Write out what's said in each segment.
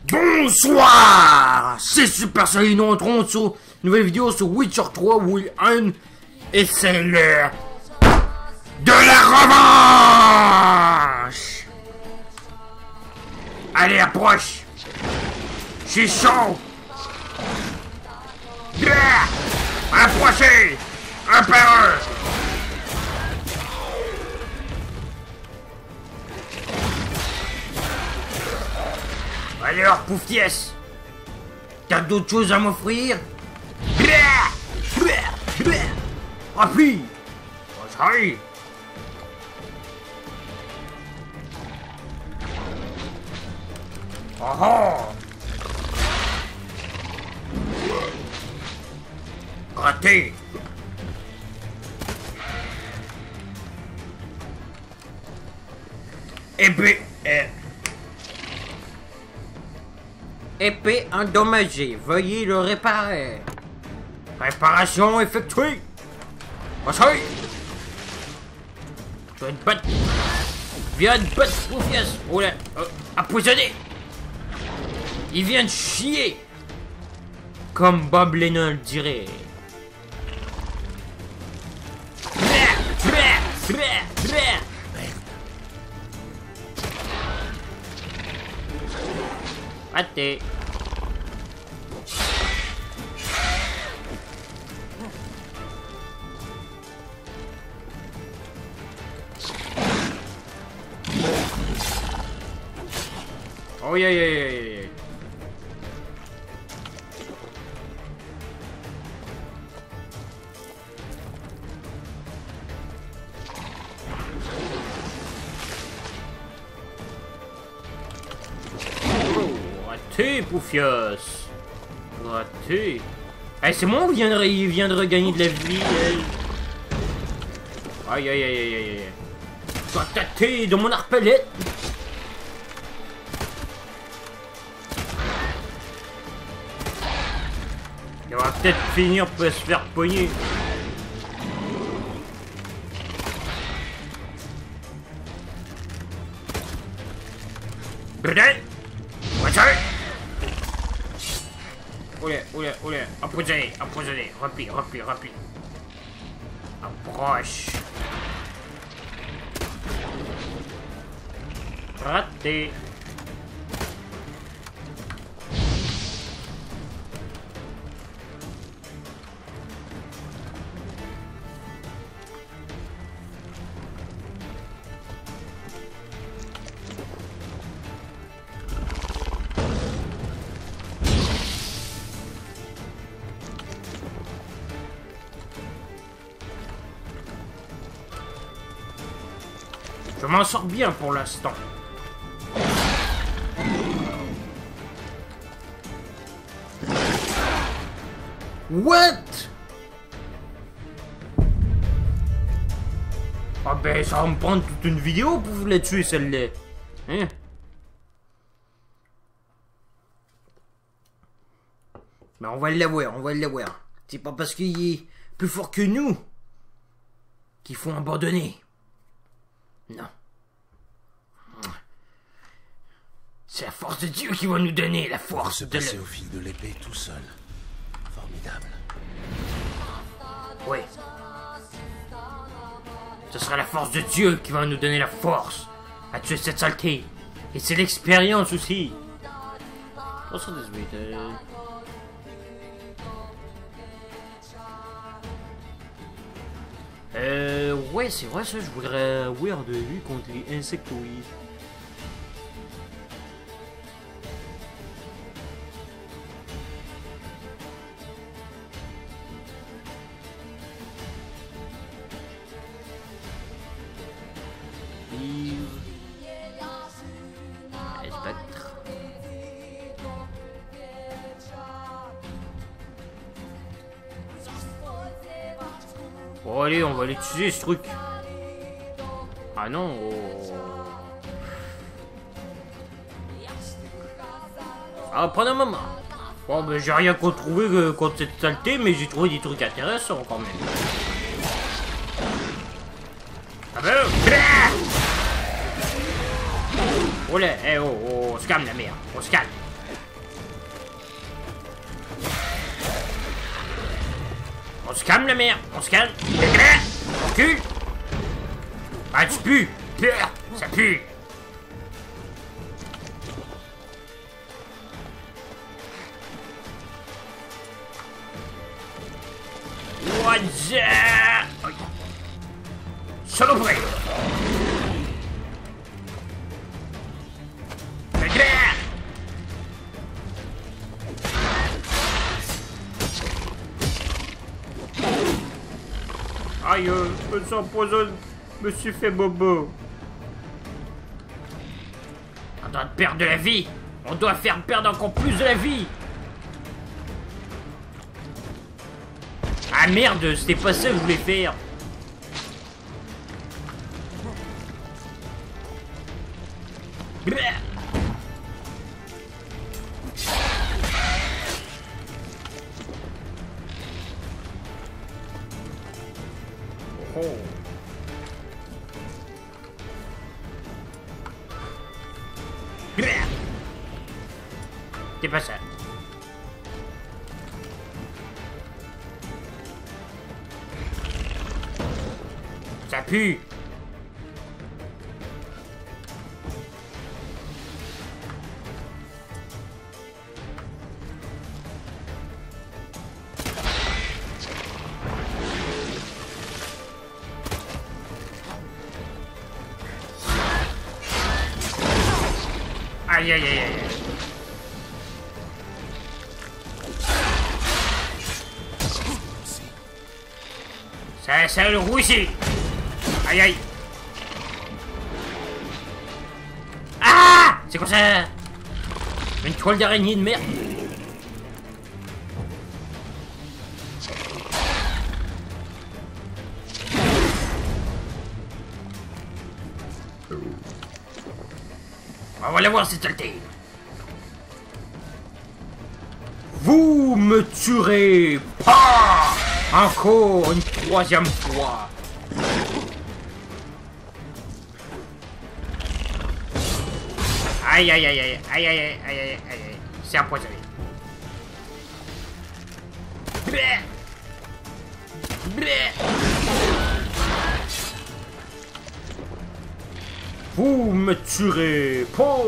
Bonsoir, c'est Super Saiyan, nous entrons sur une nouvelle vidéo sur Witcher 3 Will 1 et c'est l'heure de la revanche. Allez, approche. C'est chaud. Approchez, un par un. Alors, Poufies, t'as d'autres choses à m'offrir? Rapide! Vas-y! Oh oh! Raté! Épée endommagée, veuillez le réparer. Réparation effectuée. Vas-y. Tu vas te battre. Viens te battre, Poufies. Oh là, empoisonné. Il vient de chier. Comme Bob Lennon le dirait. Raté. Oh yeah. Raté, Poufies. Raté. Eh, c'est moi ou il vient de regagner de la vie, elle? Aïe. Toi, tâté de mon arbalète. Il va peut-être finir par se faire pogner. Peut-être. Oula, empoisonné, rapide. Approche. Raté. Je m'en sors bien pour l'instant. What? Ah ben ça va me prendre toute une vidéo pour vous la tuer celle-là. Hein? Mais on va l'avoir. C'est pas parce qu'il est plus fort que nous qu'il faut abandonner. Non. C'est la force de Dieu qui va nous donner la force de passer au fil de l'épée tout seul. Formidable. Oui. Ce sera la force de Dieu qui va nous donner la force à tuer cette saleté. Et c'est l'expérience aussi. Ouais, c'est vrai ça, je voudrais weird de vue contre les insectoïdes. Spectre. Bon allez, on va l'utiliser ce truc. Ah non. Ça va prendre un moment. Bon ben j'ai rien trouvé contre cette saleté, mais j'ai trouvé des trucs intéressants quand même. Ah ben oh là, on se calme la merde, on se calme. On se calme, la mère. On se calme. Recule. Ah, tu pues. Ça pue. What's up? Saloperie. Aïe, je me s'empoisonne. Je me suis fait bobo. On doit perdre de la vie. On doit faire perdre encore plus de la vie. Ah merde, c'était pas ça que je voulais faire. Oh. C'est pas ça. Ça pue. Aïe aïe aïe aïe. Ça le roussi. Aïe aïe. Ah! C'est quoi ça? Une toile d'araignée de merde. On va la voir cette saleté. Vous me tuerez pas encore une troisième fois. Aïe aïe aïe aïe aïe aïe aïe aïe aïe aïe. C'est empoisonné. Bleh. Bleh. Vous me tuerez pas.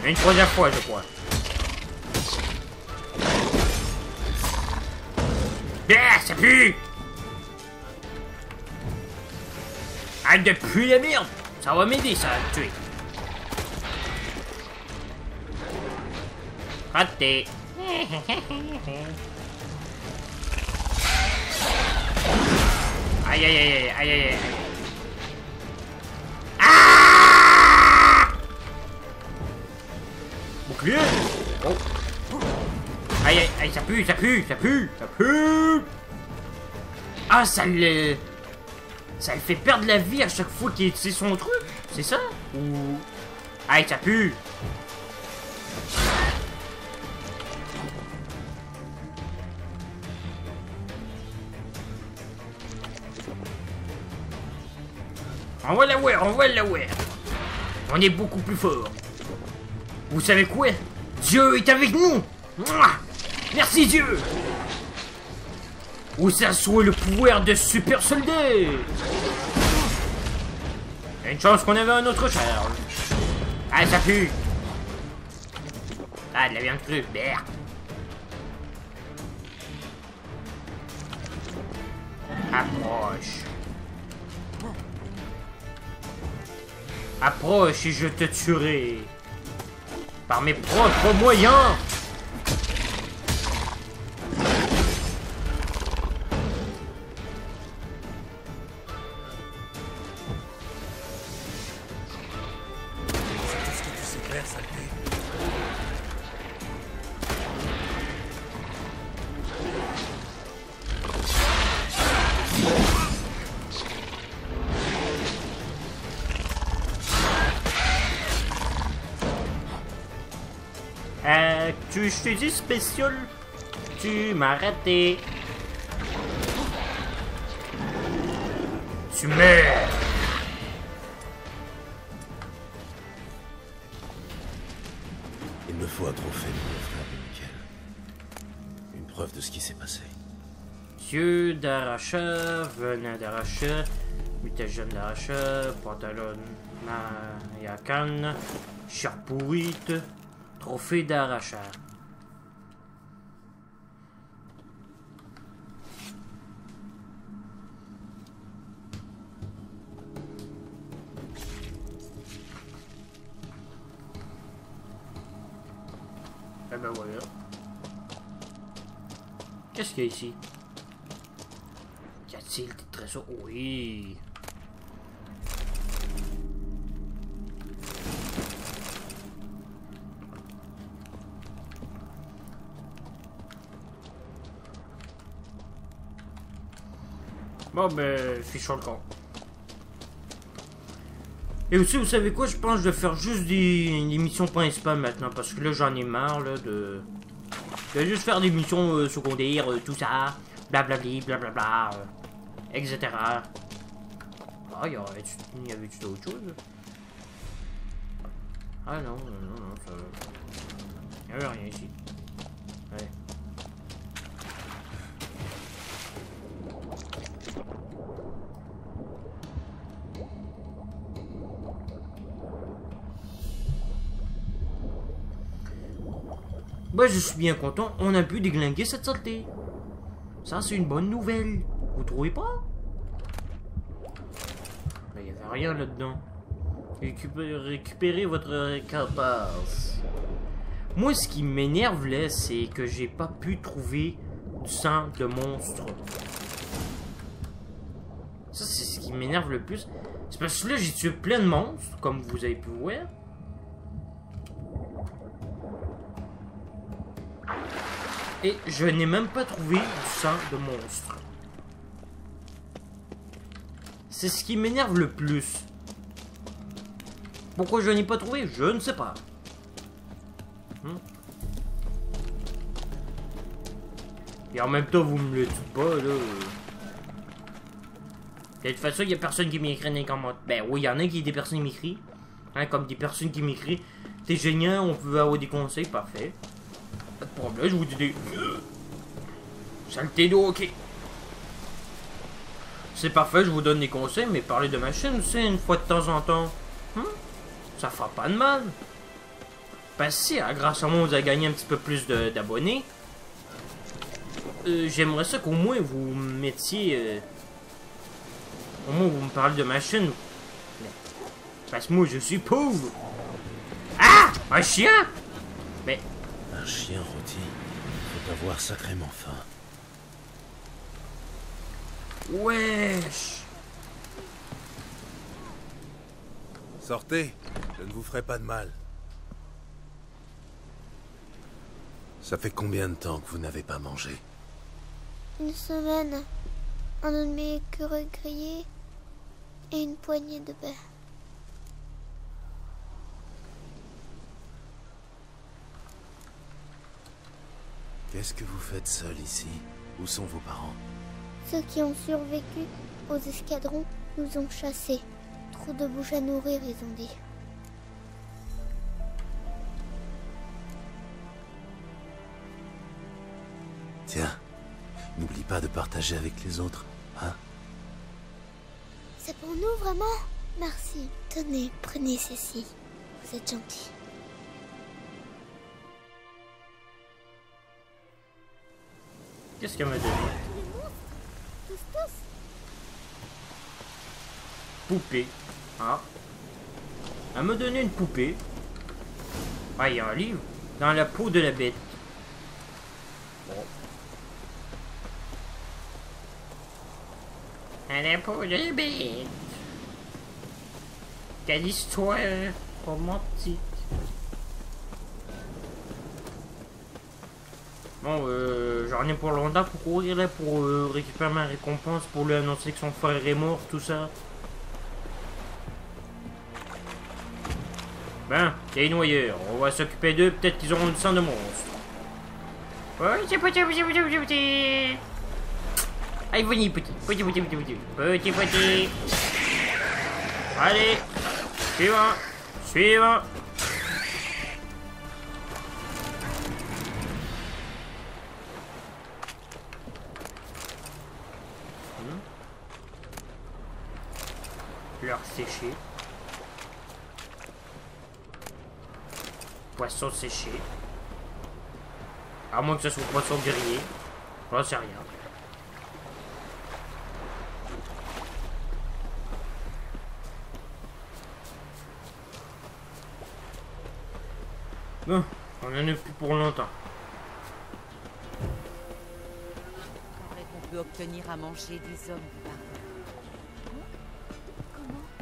Une troisième fois, je crois. Ah, ça pue. Arrête de puer la merde. Ça va m'aider, ça, à le tuer. Raté. Aïe, aïe, aïe, aïe, aïe, aïe. Ah! Bouclier. Oh. Aïe, aïe, aïe, ça pue, ça pue, ça pue, ça pue. Ah, ça le fait perdre la vie à chaque fois qu'il utilise son truc. C'est ça? Ou... Aïe, ça pue. On va la voir, on va la voir. On est beaucoup plus fort. Vous savez quoi? Dieu est avec nous. Mouah! Merci Dieu. Où ça soit le pouvoir de super soldat. Il y a une chance qu'on avait un autre charge. Ah, ça pue. Ah, de la viande crue. Merde. Approche. Approche et je te tuerai. Par mes propres moyens. Je t'ai dit spécial. Tu m'as raté. Tu meurs. Il me faut un trophée, mon frère Michael. Une preuve de ce qui s'est passé. Yeux d'arracha, venin d'arracha, mutagen d'arracha, pantalon Mayakan, chair pourrite, trophée d'arracha. Eh ben voilà. Qu'est-ce qu'il y a ici? Qu'y a-t-il des trésors? Oui. Bon ben, fichons le camp. Et aussi, vous savez quoi? Je pense que je vais faire juste des missions principales maintenant. Parce que là, j'en ai marre là, de... Je vais juste faire des missions secondaires, tout ça. Blablabli, blablabla, etc. Ah, y avait-tu d'autres choses? Ah non, ça... Y avait rien ici. Ouais. Bah, je suis bien content, on a pu déglinguer cette saleté. Ça, c'est une bonne nouvelle. Vous trouvez pas? Mais il n'y avait rien là-dedans. Récupérez votre carapace. Moi, ce qui m'énerve là, c'est que j'ai pas pu trouver du sang de monstre. Ça, c'est ce qui m'énerve le plus. C'est parce que là, j'ai tué plein de monstres, comme vous avez pu voir. Et je n'ai même pas trouvé du sang de monstre. C'est ce qui m'énerve le plus. Pourquoi je n'ai pas trouvé? Je ne sais pas. Et en même temps, vous me le dites pas, là. De toute façon, il n'y a personne qui m'écrit dans les commentaires. Ben oui, il y en a qui des personnes qui m'écrivent. Hein, comme des personnes qui m'écrivent. T'es génial, on peut avoir des conseils, parfait. Pas de problème, je vous dis des... Saleté d'eau, ok. C'est parfait, je vous donne des conseils, mais parler de ma chaîne, c'est une fois de temps en temps. Ça fera pas de mal. Parce que si, grâce à moi, vous avez gagné un petit peu plus d'abonnés, j'aimerais ça qu'au moins vous mettiez... au moins vous me parlez de ma chaîne. Parce que moi, je suis pauvre. Ah! Un chien? Mais... Un chien rôti faut avoir sacrément faim. Wesh! Sortez, je ne vous ferai pas de mal. Ça fait combien de temps que vous n'avez pas mangé? Une semaine. Un demi écureuil grillé et une poignée de baies. Qu'est-ce que vous faites seul ici? Où sont vos parents? Ceux qui ont survécu aux escadrons nous ont chassés. Trop de bouches à nourrir, ils ont dit. Tiens, n'oublie pas de partager avec les autres, hein? C'est pour nous, vraiment? Merci. Tenez, prenez ceci. Vous êtes gentils. Qu'est-ce qu'elle m'a donné? Tous. Poupée. Ah. Elle m'a donné une poupée. Ah, il y a un livre. Dans la peau de la bête. Bon. Dans la peau de la bête. Quelle histoire romantique. Bon, j'en ai pour longtemps pour courir là, pour récupérer ma récompense, pour lui annoncer que son frère est mort, tout ça. Ben, il y a une noyeur, on va s'occuper d'eux, peut-être qu'ils auront du sang de monstre. Ouais, c'est petit. Allez, venez, petit. Allez, suivant. fleurs séchées. Poisson séché. À moins que ce soit poisson grillé. J'en sais rien. Bon, on en a plus pour longtemps. On peut obtenir à manger des hommes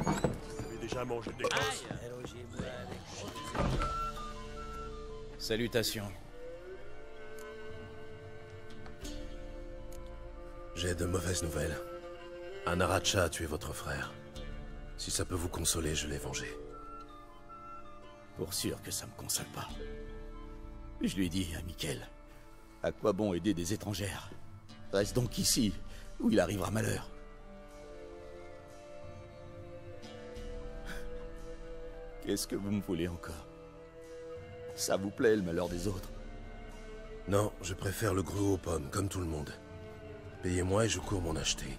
par Vous avez déjà mangé des gosses? Salutations. J'ai de mauvaises nouvelles. Un Aracha a tué votre frère. Si ça peut vous consoler, je l'ai vengé. Pour sûr que ça me console pas. Je lui dis à Mikkel, à quoi bon aider des étrangères? Reste donc ici, où il arrivera malheur. Qu'est-ce que vous me voulez encore? Ça vous plaît, le malheur des autres? Non, je préfère le gruau aux pommes, comme tout le monde. Payez-moi et je cours m'en acheter.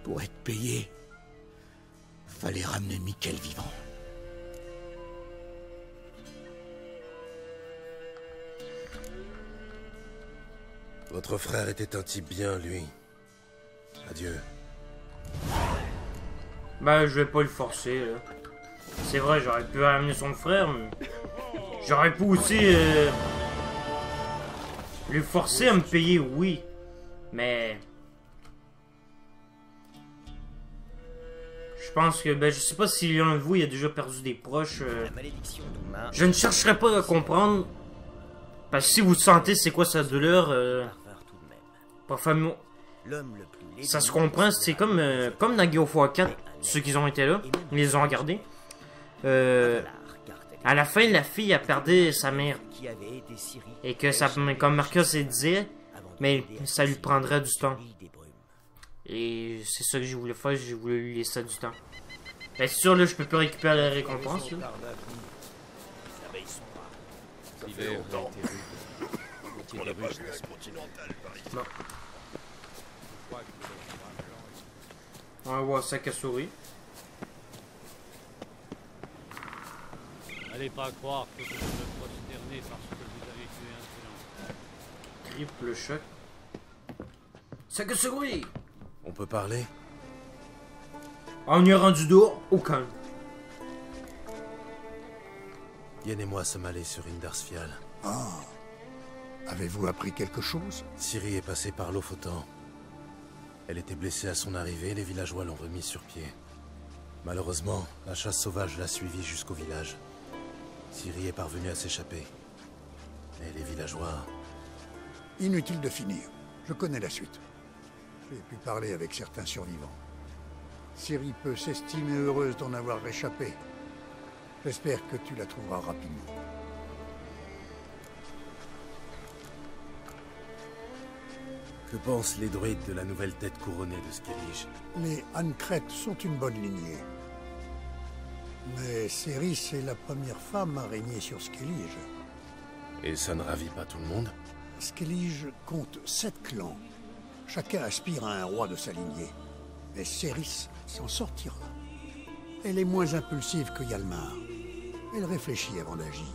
Pour être payé, fallait ramener Mikkel vivant. Votre frère était un type bien, lui. Adieu. Bah, je vais pas le forcer, là. C'est vrai, j'aurais pu ramener son frère, mais... J'aurais pu aussi... le forcer à me payer, oui. Mais... Je pense que... Ben, je sais pas si l'un de vous il a déjà perdu des proches. Je ne chercherai pas à comprendre. Parce que si vous sentez c'est quoi sa douleur... parfois, ça se comprend, c'est comme dans Gears of War 4, ceux qui ont été là, ils les ont regardés. À la fin, la fille a perdu sa mère. Et que ça, comme Marcus disait, mais ça lui prendrait du temps. Et c'est ça que j'ai voulu faire, j'ai voulu lui laisser du temps. Bien sûr, là, je peux plus récupérer la récompense. Là. Bon. On va voir ça qu'à souris. Allez pas croire que vous me prosternez parce que vous avez tué un silence. Triple choc. Ça que souris. On peut parler? On y est rendu dehors, au calme. Yen et moi sommes allés sur Indarsfial. Ah. Avez-vous appris quelque chose? Ciri est passée par Lofoten. Elle était blessée à son arrivée, les villageois l'ont remise sur pied. Malheureusement, la chasse sauvage l'a suivie jusqu'au village. Ciri est parvenue à s'échapper. Mais les villageois... Inutile de finir. Je connais la suite. J'ai pu parler avec certains survivants. Ciri peut s'estimer heureuse d'en avoir échappé. J'espère que tu la trouveras rapidement. Que pensent les druides de la nouvelle tête couronnée de Skellige? Les Ancrètes sont une bonne lignée. Mais Céris est la première femme à régner sur Skellige. Et ça ne ravit pas tout le monde? Skellige compte 7 clans. Chacun aspire à un roi de sa lignée. Mais Céris s'en sortira. Elle est moins impulsive que Hjalmar. Elle réfléchit avant d'agir.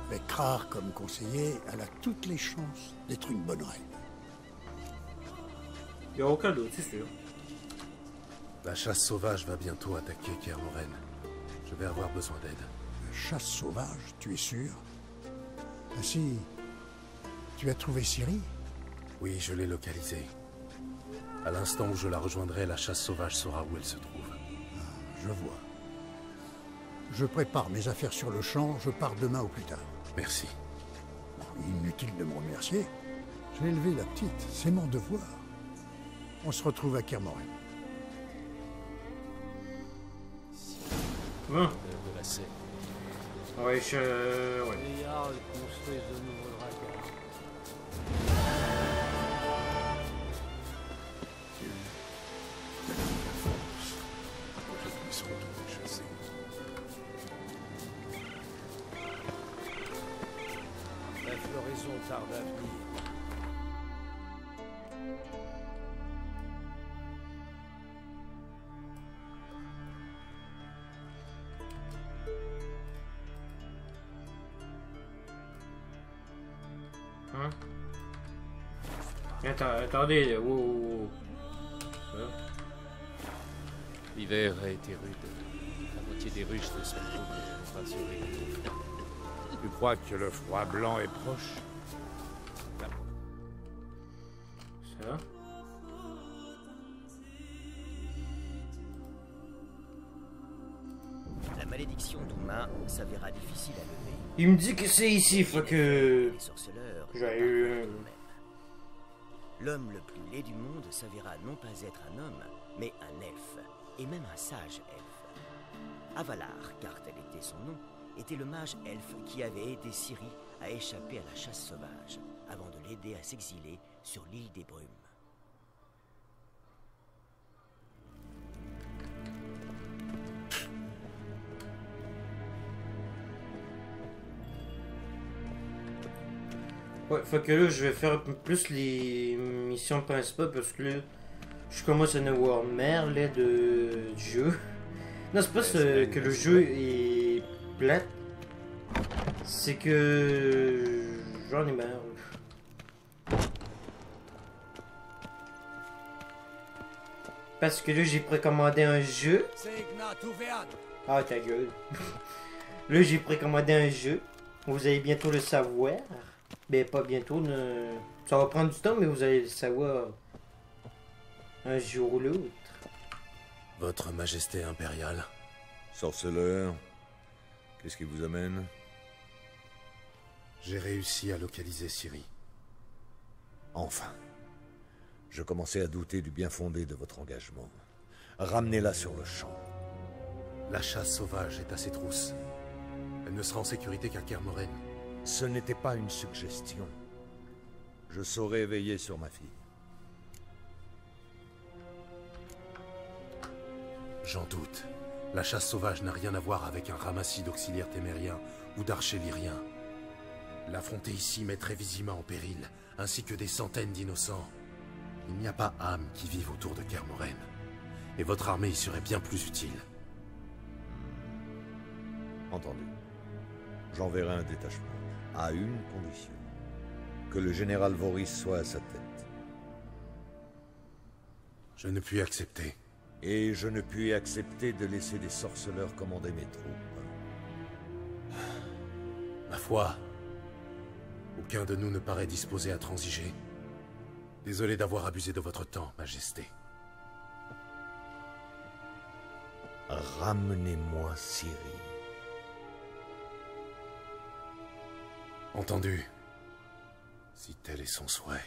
Avec Krar comme conseiller, elle a toutes les chances d'être une bonne reine. Il n'y a aucun doute, c'est sûr. La chasse sauvage va bientôt attaquer Kermoren. Je vais avoir besoin d'aide. Chasse sauvage, tu es sûr? Ainsi, tu as trouvé Ciri? Oui, je l'ai localisée. À l'instant où je la rejoindrai, la chasse sauvage saura où elle se trouve. Ah, je vois. Je prépare mes affaires sur le champ, je pars demain au plus tard. Merci. Inutile de me remercier. J'ai élevé la petite, c'est mon devoir. On se retrouve à Kermoren. Bon. De Ouais, ouais. Les Jarls construisent de nouveaux dragons. La floraison tarde à venir. Hein? Attendez, là. Wow. Ça. L'hiver a été rude. La moitié des ruches se sont trouvées pour assurer les conflits. Tu crois que le froid blanc est proche? Ça. La malédiction d'Uma s'avéra difficile à lever. Il me dit que c'est ici, faut que... Les sorceleurs J'ai eu... L'homme le plus laid du monde s'avéra non pas être un homme, mais un elfe, et même un sage elfe. Avalar, car tel était son nom, était le mage elfe qui avait aidé Ciri à échapper à la chasse sauvage, avant de l'aider à s'exiler sur l'île des Brumes. Ouais, faut que là, je vais faire un peu plus les missions principales parce que là, je commence à en avoir marre là, du jeu. Non, c'est pas que le jeu est plate, c'est que j'en ai marre. Parce que là, j'ai précommandé un jeu. Ah, ta gueule. Là, j'ai précommandé un jeu. Vous allez bientôt le savoir. Ben, pas bientôt. Ça va prendre du temps, mais vous allez le savoir un jour ou l'autre. Votre Majesté impériale. Sorceleur, qu'est-ce qui vous amène? J'ai réussi à localiser Ciri. Enfin. Je commençais à douter du bien fondé de votre engagement. Ramenez-la sur le champ. La chasse sauvage est à ses trousses. Elle ne sera en sécurité qu'à Kermoren. Ce n'était pas une suggestion. Je saurais veiller sur ma fille. J'en doute. La chasse sauvage n'a rien à voir avec un ramassis d'auxiliaires témériens ou d'archers lyriens. L'affronter ici mettrait Vizima en péril, ainsi que des centaines d'innocents. Il n'y a pas âme qui vive autour de Kermoren. Et votre armée y serait bien plus utile. Entendu. J'enverrai un détachement. À une condition. Que le général Voris soit à sa tête. Je ne puis accepter. Et je ne puis accepter de laisser des sorceleurs commander mes troupes. Ma foi, aucun de nous ne paraît disposé à transiger. Désolé d'avoir abusé de votre temps, Majesté. Ramenez-moi Ciri. Entendu. Si tel est son souhait.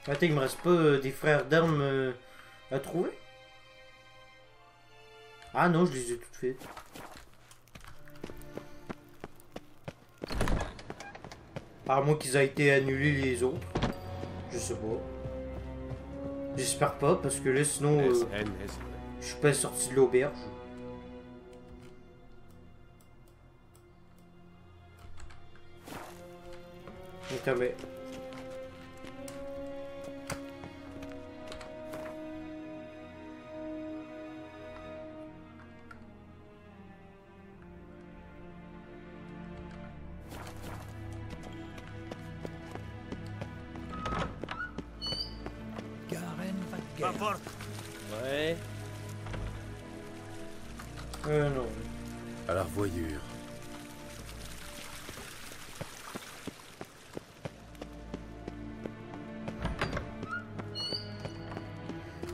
Attends, il me reste pas des frères d'armes à trouver? Ah non, je les ai toutes faites. À moins qu'ils aient été annulés les autres. Je sais pas. J'espère pas, parce que là, sinon, je suis pas sorti de l'auberge. Attends, mais... Ouais. Non. À la revoyure.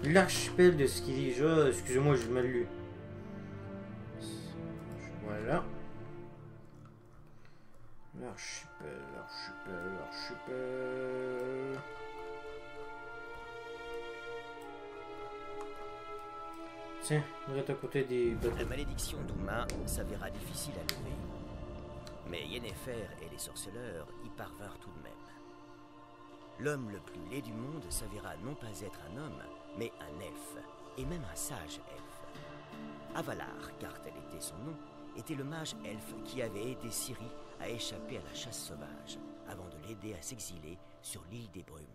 L'archipel de Skilija, excusez-moi, j'ai mal lu. Voilà. L'archipel. Tiens, on est à côté des bateaux. La malédiction d'Uma s'avéra difficile à lever. Mais Yennefer et les sorceleurs y parvinrent tout de même. L'homme le plus laid du monde s'avéra non pas être un homme, mais un elfe, et même un sage elfe. Avalar, car tel était son nom, était le mage elfe qui avait aidé Ciri à échapper à la chasse sauvage, avant de l'aider à s'exiler sur l'île des Brumes.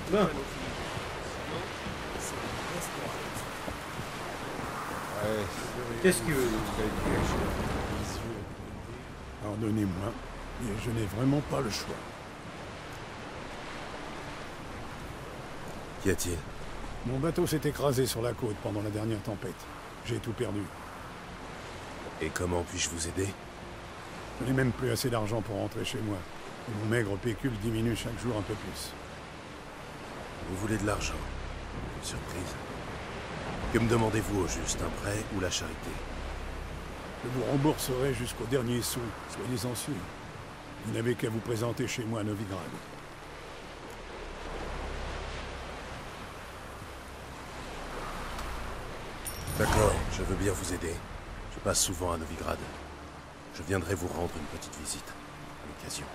Bon. Qu'est-ce qu'il veut? Pardonnez-moi, mais je n'ai vraiment pas le choix. Qu'y a-t-il? Mon bateau s'est écrasé sur la côte pendant la dernière tempête. J'ai tout perdu. Et comment puis-je vous aider? Je n'ai même plus assez d'argent pour rentrer chez moi. Et mon maigre pécule diminue chaque jour un peu plus. Vous voulez de l'argent? Surprise. Que me demandez-vous au juste, un prêt ou la charité? Je vous rembourserai jusqu'au dernier sou, soyez-en sûr. Vous n'avez qu'à vous présenter chez moi à Novigrad. D'accord, je veux bien vous aider. Je passe souvent à Novigrad. Je viendrai vous rendre une petite visite, à l'occasion.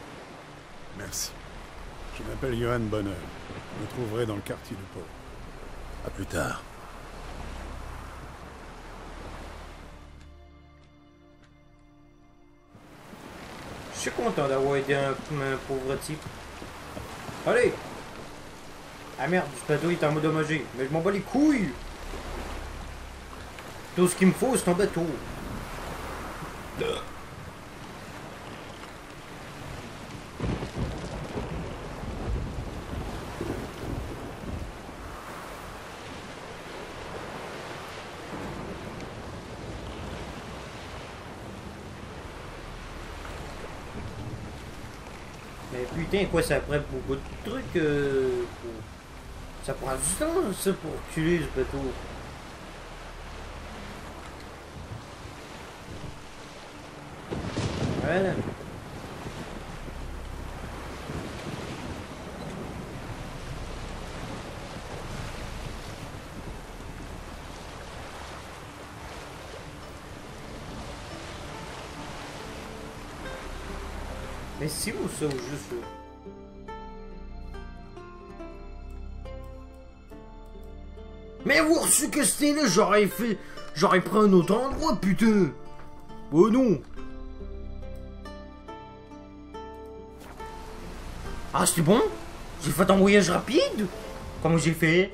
Merci. Je m'appelle Johan Bonheur. Vous me trouverez dans le quartier de Pau. À plus tard. Je suis content d'avoir aidé un pauvre type. Allez! Ah merde, ce bateau est endommagé, mais je m'en bats les couilles! Tout ce qu'il me faut, c'est un bateau. Mais putain, quoi, ça prend beaucoup de trucs. Ça prend du temps, ça, pour reculer ce bateau. Voilà. Mais c'est où ça, au juste? Mais avoir su que c'était là, j'aurais pris un autre endroit, putain! Oh non! Ah, c'était bon? J'ai fait un voyage rapide? Comment j'ai fait?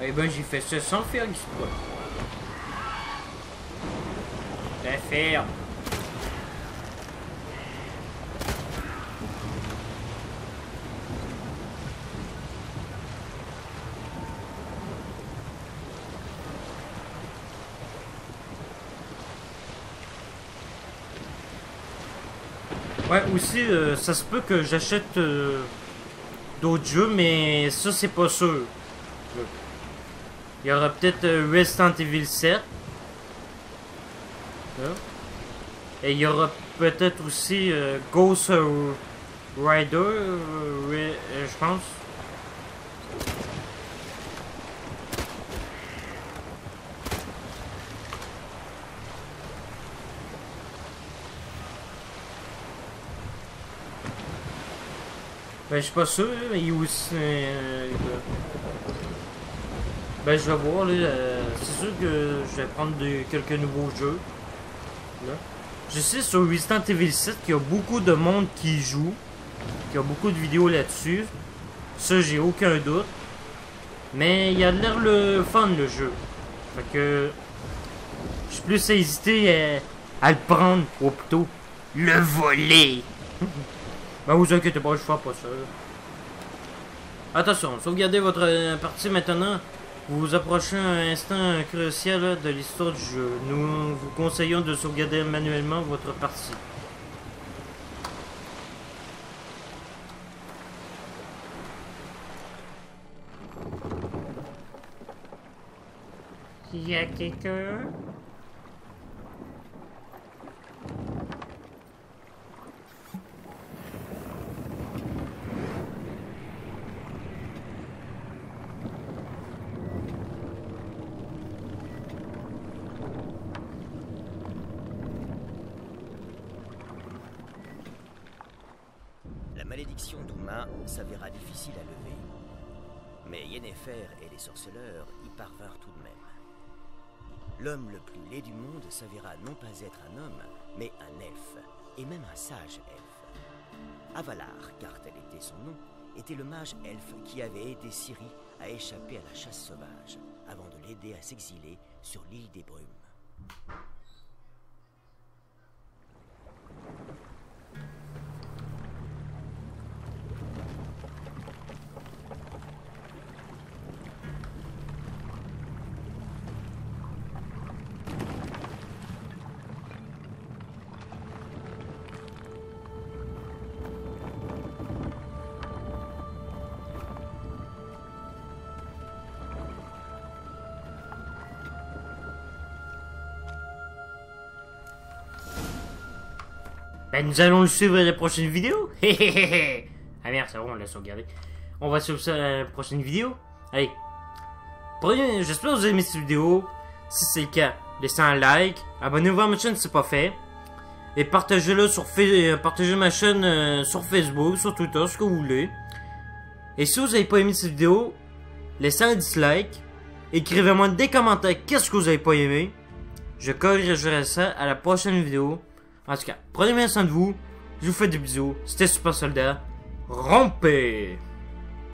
Eh ben, j'ai fait ça sans faire exprès. La faire. Ouais, aussi, ça se peut que j'achète d'autres jeux, mais ça, c'est pas sûr. Il y aura peut-être Resident Evil 7. Et il y aura peut-être aussi Ghost Rider, je pense. Ben, je suis pas sûr, mais il y a aussi... ben, je vais voir, là. C'est sûr que je vais prendre quelques nouveaux jeux. Là. Je sais sur Resident Evil 7 qu'il y a beaucoup de monde qui joue. Qu'il y a beaucoup de vidéos là-dessus. Ça, j'ai aucun doute. Mais il a l'air le fun, le jeu. Fait que... je suis plus hésité à le prendre, ou plutôt le voler. Ben, vous inquiétez pas, je ferai pas ça. Attention, sauvegardez votre partie maintenant. Vous vous approchez à un instant crucial de l'histoire du jeu. Nous vous conseillons de sauvegarder manuellement votre partie. Y a quelqu'un? malédiction d'Uma s'avéra difficile à lever. Mais Yennefer et les sorceleurs y parvinrent tout de même. L'homme le plus laid du monde s'avéra non pas être un homme, mais un elfe, et même un sage elfe. Avalar, car tel était son nom, était le mage elfe qui avait aidé Ciri à échapper à la chasse sauvage, avant de l'aider à s'exiler sur l'île des Brumes. Ben, nous allons le suivre à la prochaine vidéo. Ah merde, c'est bon, on l'a sauvegardé. On va suivre ça à la prochaine vidéo. Allez. J'espère que vous avez aimé cette vidéo. Si c'est le cas, laissez un like. Abonnez-vous à ma chaîne si c'est pas fait. Et partagez-le sur partagez ma chaîne sur Facebook, sur Twitter, ce que vous voulez. Et si vous n'avez pas aimé cette vidéo, laissez un dislike. Écrivez-moi des commentaires qu'est-ce que vous n'avez pas aimé. Je corrigerai ça à la prochaine vidéo. En tout cas, prenez bien soin de vous. Je vous fais des bisous. C'était Super Soldat. Rompez!